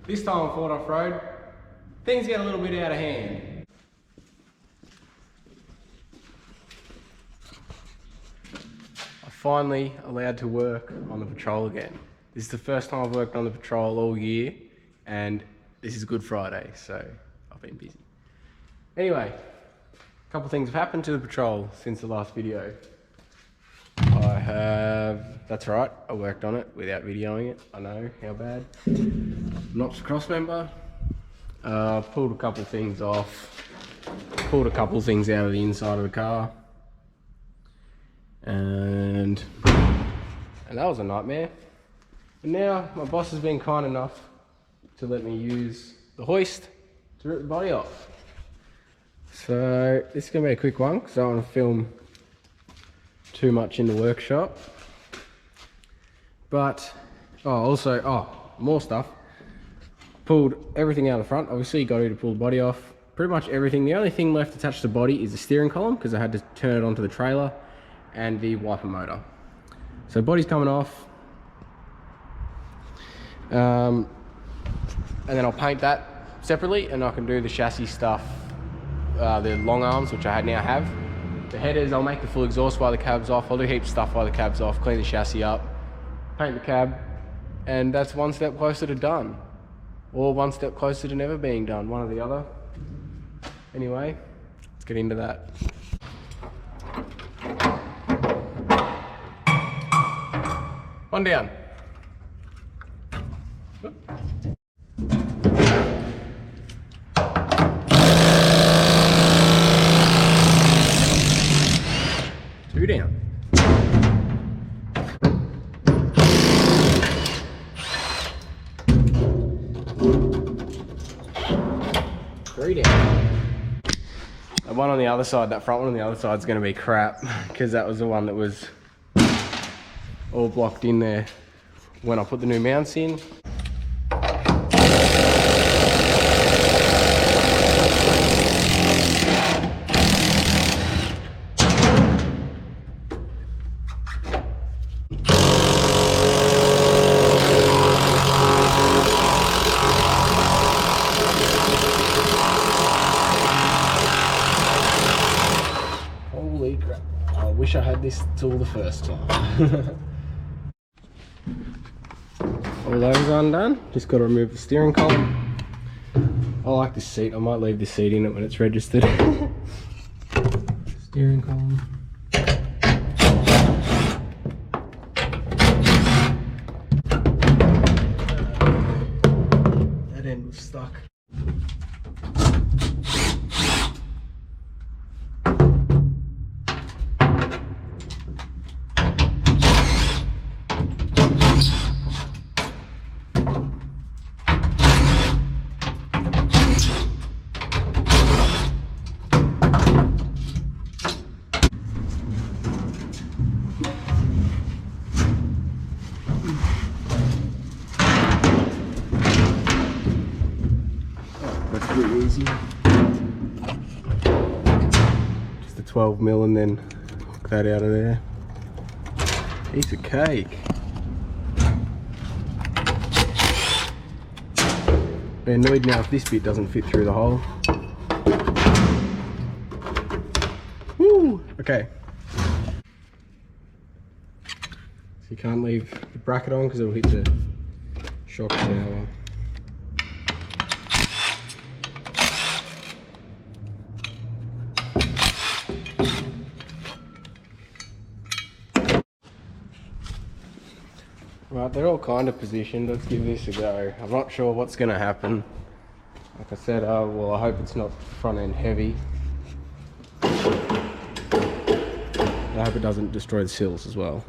This time on Foord Off-Road, things get a little bit out of hand. I'm finally allowed to work on the patrol again. This is the first time I've worked on the patrol all year, and this is Good Friday, so I've been busy. Anyway, a couple of things have happened to the patrol since the last video. That's right, I worked on it without videoing it. I know, how bad. Notched cross member. Pulled a couple of things off. Pulled a couple of things out of the inside of the car. And that was a nightmare. But now my boss has been kind enough to let me use the hoist to rip the body off. So this is going to be a quick one because I don't want to film too much in the workshop. But more stuff. Pulled everything out of the front. Obviously got to pull the body off. Pretty much everything. The only thing left attached to the body is the steering column because I had to turn it onto the trailer, and the wiper motor. So body's coming off. And then I'll paint that separately, and I can do the chassis stuff, the long arms, which I now have. The headers, I'll make the full exhaust while the cab's off. I'll do heaps of stuff while the cab's off, clean the chassis up, paint the cab, and that's one step closer to done. Or one step closer to never being done, one or the other. Anyway, let's get into that. One down. Two down. Three down. The one on the other side, that front one on the other side is going to be crap because that was the one that was all blocked in there when I put the new mounts in. Holy crap, I wish I had this tool the first time. All those undone, just got to remove the steering column. I like this seat, I might leave this seat in it when it's registered. Steering column. That end was stuck. That's pretty easy. Just a 12mm and then hook that out of there. Piece of cake. Be annoyed now if this bit doesn't fit through the hole. Woo! Okay. So you can't leave the bracket on because it'll hit the shock tower. Right, they're all kind of positioned. Let's give this a go. I'm not sure what's going to happen. Like I said, well, I hope it's not front end heavy. I hope it doesn't destroy the sills as well.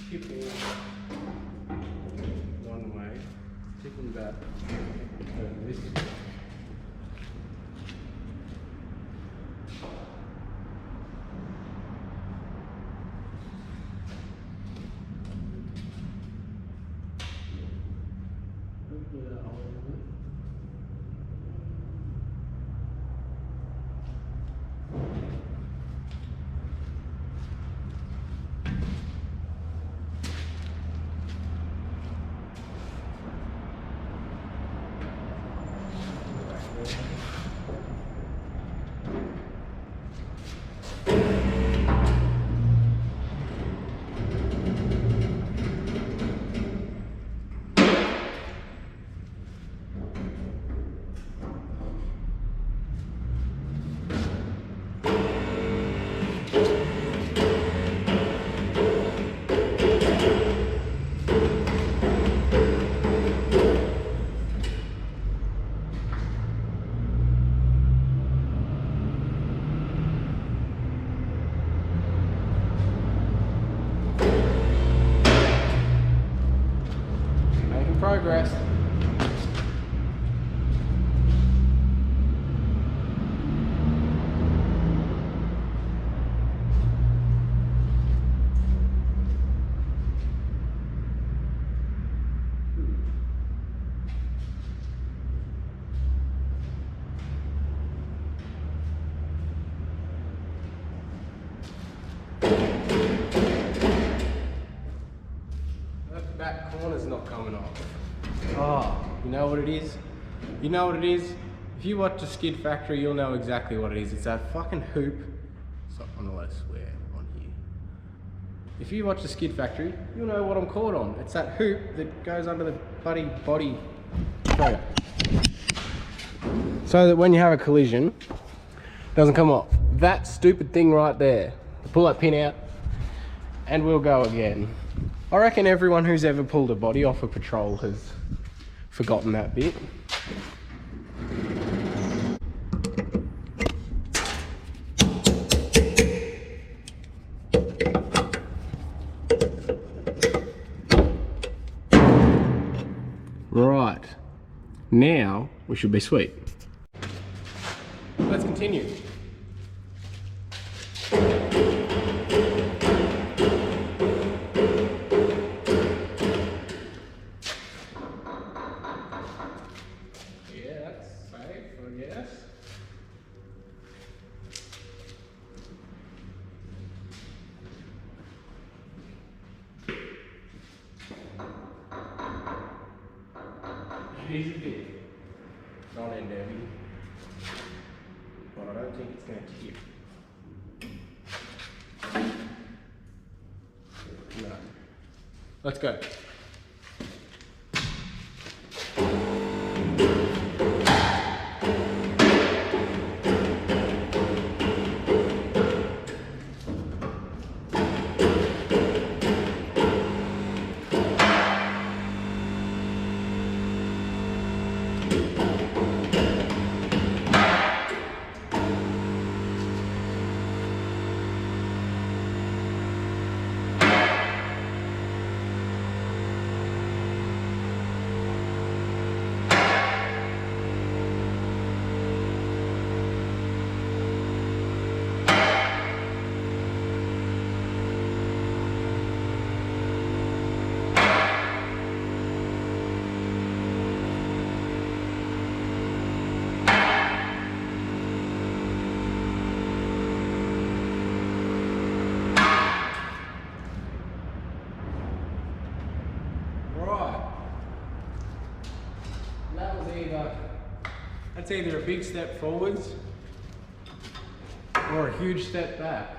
tipping one way, tipping back over this way. Progress. That back corner's not coming off. Oh, you know what it is? You know what it is? If you watch the Skid Factory, you'll know exactly what it is. It's that fucking hoop. So I'm not allowed to swear on here. If you watch the Skid Factory, you'll know what I'm caught on. It's that hoop that goes under the bloody body. So that when you have a collision, it doesn't come off. That stupid thing right there. Pull that pin out, and we'll go again. I reckon everyone who's ever pulled a body off a patrol has forgotten that bit. Right, now we should be sweet. Let's continue. It is a bit non-end heavy, but I don't think it's going to tip. No. Let's go. That's either a big step forwards or a huge step back.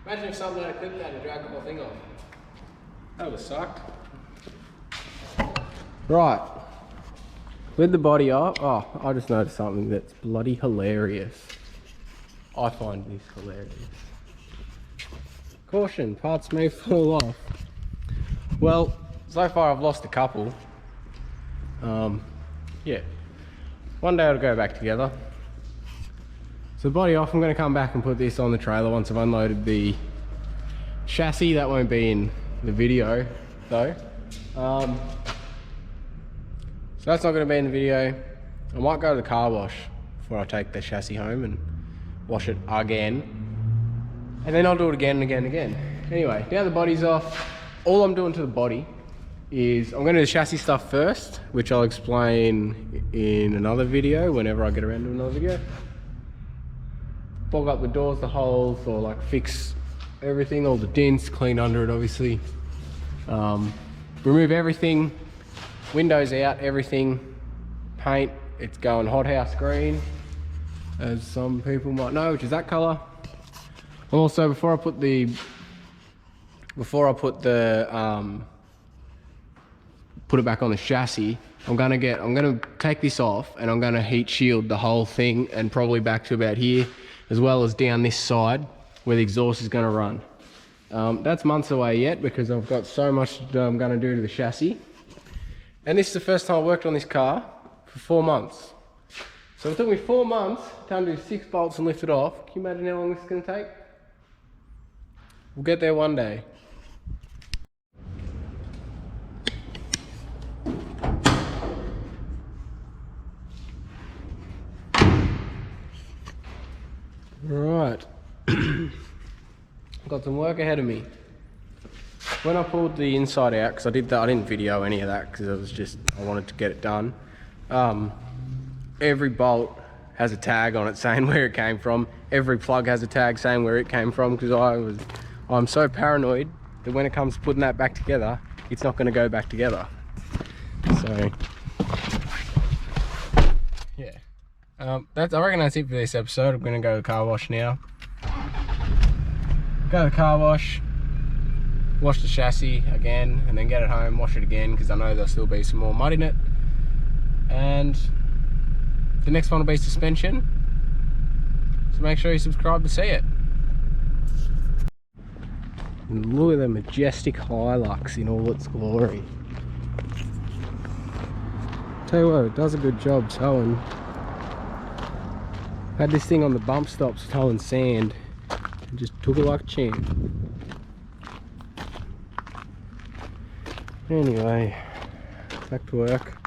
Imagine if someone had clipped that and dragged the whole thing off. That would have sucked. Right. With the body up, oh, I just noticed something that's bloody hilarious. I find this hilarious. Caution, parts may fall off. Well, so far I've lost a couple. Yeah. One day it'll go back together. So body off, I'm going to come back and put this on the trailer once I've unloaded the chassis. That won't be in the video though. So that's not going to be in the video. I might go to the car wash before I take the chassis home and wash it again. And then I'll do it again and again and again. Anyway, now the body's off. All I'm doing to the body is I'm going to do the chassis stuff first, which I'll explain in another video whenever I get around to another video. Bog up the doors, the holes, or like fix everything, all the dents, clean under it obviously. Remove everything, windows out, everything, paint. It's going hothouse green, as some people might know, which is that colour. Also, before I put the put it back on the chassis, I'm gonna take this off and I'm gonna heat shield the whole thing, and probably back to about here, as well as down this side where the exhaust is gonna run. That's months away yet because I've got so much I'm gonna do to the chassis. And this is the first time I worked on this car for 4 months. So it took me 4 months to undo 6 bolts and lift it off. Can you imagine how long this is gonna take? We'll get there one day. Right. Got some work ahead of me. When I pulled the inside out, because I didn't video any of that because I wanted to get it done. Every bolt has a tag on it saying where it came from. Every plug has a tag saying where it came from, because I'm so paranoid that when it comes to putting that back together, it's not going to go back together. So yeah, I reckon that's it for this episode. I'm going to go to the car wash now. Go to the car wash, wash the chassis again, and then get it home, wash it again, because I know there'll still be some more mud in it. And the next one will be suspension, so make sure you subscribe to see it. And look at the majestic Hilux in all its glory. Tell you what, it does a good job towing. Had this thing on the bump stops towing sand, and just took it like a champ. Anyway, back to work.